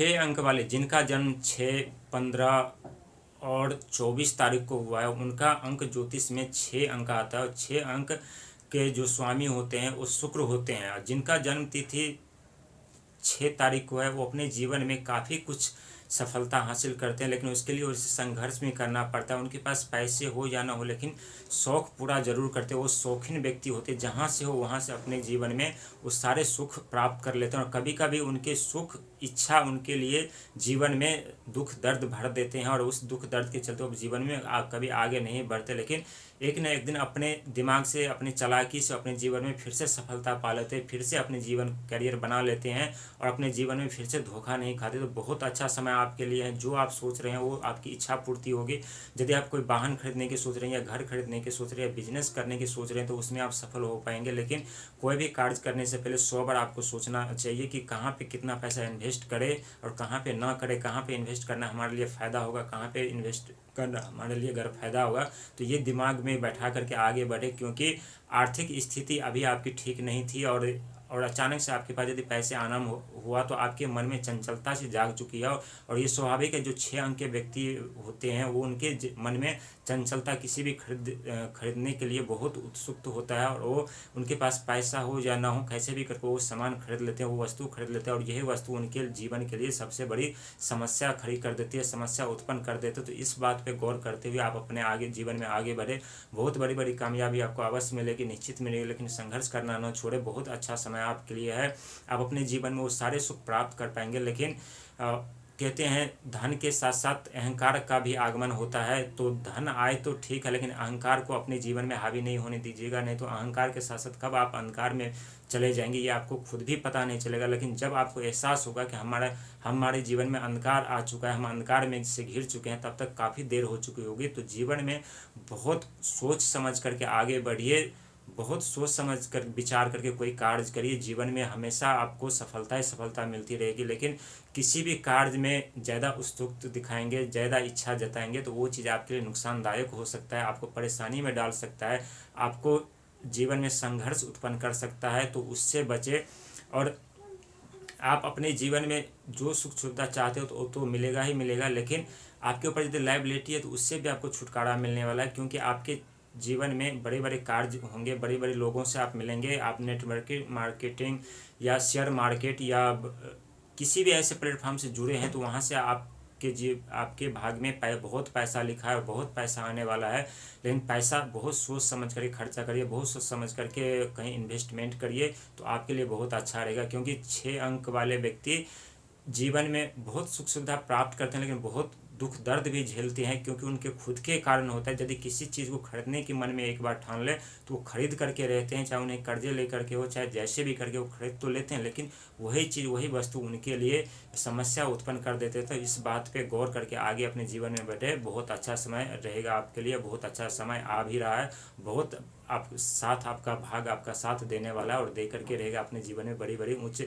6 अंक वाले जिनका जन्म 6, 15 और 24 तारीख को हुआ है, उनका अंक ज्योतिष में 6 अंक आता है। और 6 अंक के जो स्वामी होते हैं वो शुक्र होते हैं। और जिनका जन्म तिथि 6 तारीख को है, वो अपने जीवन में काफ़ी कुछ सफलता हासिल करते हैं, लेकिन उसके लिए उसे संघर्ष भी करना पड़ता है। उनके पास पैसे हो या ना हो, लेकिन शौक़ पूरा जरूर करते हैं। वो शौकीन व्यक्ति होते हैं, जहाँ से हो वहाँ से अपने जीवन में वो सारे सुख प्राप्त कर लेते हैं। और कभी कभी उनके सुख इच्छा उनके लिए जीवन में दुख दर्द भर देते हैं, और उस दुख दर्द के चलते वो जीवन में कभी आगे नहीं बढ़ते, लेकिन एक न एक दिन अपने दिमाग से, अपनी चालाकी से अपने जीवन में फिर से सफलता पा लेते हैं, फिर से अपने जीवन करियर बना लेते हैं और अपने जीवन में फिर से धोखा नहीं खाते। तो बहुत अच्छा समय आपके लिए है। जो आप सोच रहे हैं वो आपकी इच्छा पूर्ति होगी। यदि आप कोई वाहन खरीदने की सोच रहे हैं, या घर खरीदने की सोच रहे हैं, बिजनेस करने की सोच रहे हैं, तो उसमें आप सफल हो पाएंगे। लेकिन कोई भी कार्य करने से पहले 100 बार आपको सोचना चाहिए कि कहाँ पे कितना पैसा इन्वेस्ट करें और कहाँ पे ना करें, कहाँ पे इन्वेस्ट करना हमारे लिए फ़ायदा होगा, कहाँ पे इन्वेस्ट करना हमारे लिए अगर फ़ायदा होगा। तो ये दिमाग में बैठा करके आगे बढ़े, क्योंकि आर्थिक स्थिति अभी आपकी ठीक नहीं थी, और अचानक से आपके पास यदि पैसे आना हुआ तो आपके मन में चंचलता से जाग चुकी है। और ये स्वाभाविक है, जो 6 अंक के व्यक्ति होते हैं वो उनके मन में चंचलता किसी भी खरीदने के लिए बहुत उत्सुक होता है, और वो उनके पास पैसा हो या ना हो, कैसे भी करके वो सामान खरीद लेते हैं, वो वस्तु खरीद लेते हैं। और यही वस्तु उनके जीवन के लिए सबसे बड़ी समस्या खड़ी कर देती है, समस्या उत्पन्न कर देते हैं। तो इस बात पे गौर करते हुए आप अपने आगे जीवन में आगे बढ़े। बहुत बड़ी बड़ी कामयाबी आपको अवश्य मिलेगी, निश्चित मिलेगी, लेकिन संघर्ष करना न छोड़े। बहुत अच्छा समय आपके लिए है। आप अपने जीवन में वो सारे सुख प्राप्त कर पाएंगे। लेकिन कहते हैं धन के साथ साथ अहंकार का भी आगमन होता है। तो धन आए तो ठीक है, लेकिन अहंकार को अपने जीवन में हावी नहीं होने दीजिएगा, नहीं तो अहंकार के साथ साथ कब आप अहंकार में चले जाएंगे ये आपको खुद भी पता नहीं चलेगा। लेकिन जब आपको एहसास होगा कि हमारे जीवन में अंधकार आ चुका है, हम अंधकार में से घिर चुके हैं, तब तक काफ़ी देर हो चुकी होगी। तो जीवन में बहुत सोच समझ करके आगे बढ़िए, बहुत सोच समझ कर विचार करके कोई कार्य करिए। जीवन में हमेशा आपको सफलता ही सफलता मिलती रहेगी। लेकिन किसी भी कार्य में ज़्यादा उत्सुक दिखाएंगे, ज़्यादा इच्छा जताएंगे, तो वो चीज़ आपके लिए नुकसानदायक हो सकता है, आपको परेशानी में डाल सकता है, आपको जीवन में संघर्ष उत्पन्न कर सकता है। तो उससे बचे। और आप अपने जीवन में जो सुख सुविधा चाहते हो तो मिलेगा ही मिलेगा, लेकिन आपके ऊपर यदि लायबिलिटी है तो उससे भी आपको छुटकारा मिलने वाला है। क्योंकि आपके जीवन में बड़े बड़े कार्य होंगे, बड़े बड़े लोगों से आप मिलेंगे। आप नेटवर्किंग मार्केटिंग या शेयर मार्केट या किसी भी ऐसे प्लेटफॉर्म से जुड़े हैं, तो वहाँ से आपके भाग में बहुत पैसा लिखा है और बहुत पैसा आने वाला है। लेकिन पैसा बहुत सोच समझ करके खर्चा करिए, बहुत सोच समझ करके कहीं इन्वेस्टमेंट करिए, तो आपके लिए बहुत अच्छा रहेगा। क्योंकि 6 अंक वाले व्यक्ति जीवन में बहुत सुख सुविधा प्राप्त करते हैं, लेकिन बहुत दुख दर्द भी झेलते हैं, क्योंकि उनके खुद के कारण होता है। यदि किसी चीज़ को खरीदने की मन में एक बार ठान ले तो वो खरीद करके रहते हैं, चाहे उन्हें कर्जे लेकर के हो, चाहे जैसे भी करके वो खरीद तो लेते हैं, लेकिन वही चीज़ वही वस्तु उनके लिए समस्या उत्पन्न कर देते हैं। तो इस बात पे गौर करके आगे अपने जीवन में बढ़े। बहुत अच्छा समय रहेगा आपके लिए, बहुत अच्छा समय आ भी रहा है। बहुत आपका भाग आपका साथ देने वाला है और दे करके रहेगा अपने जीवन में बड़ी बड़ी ऊँचे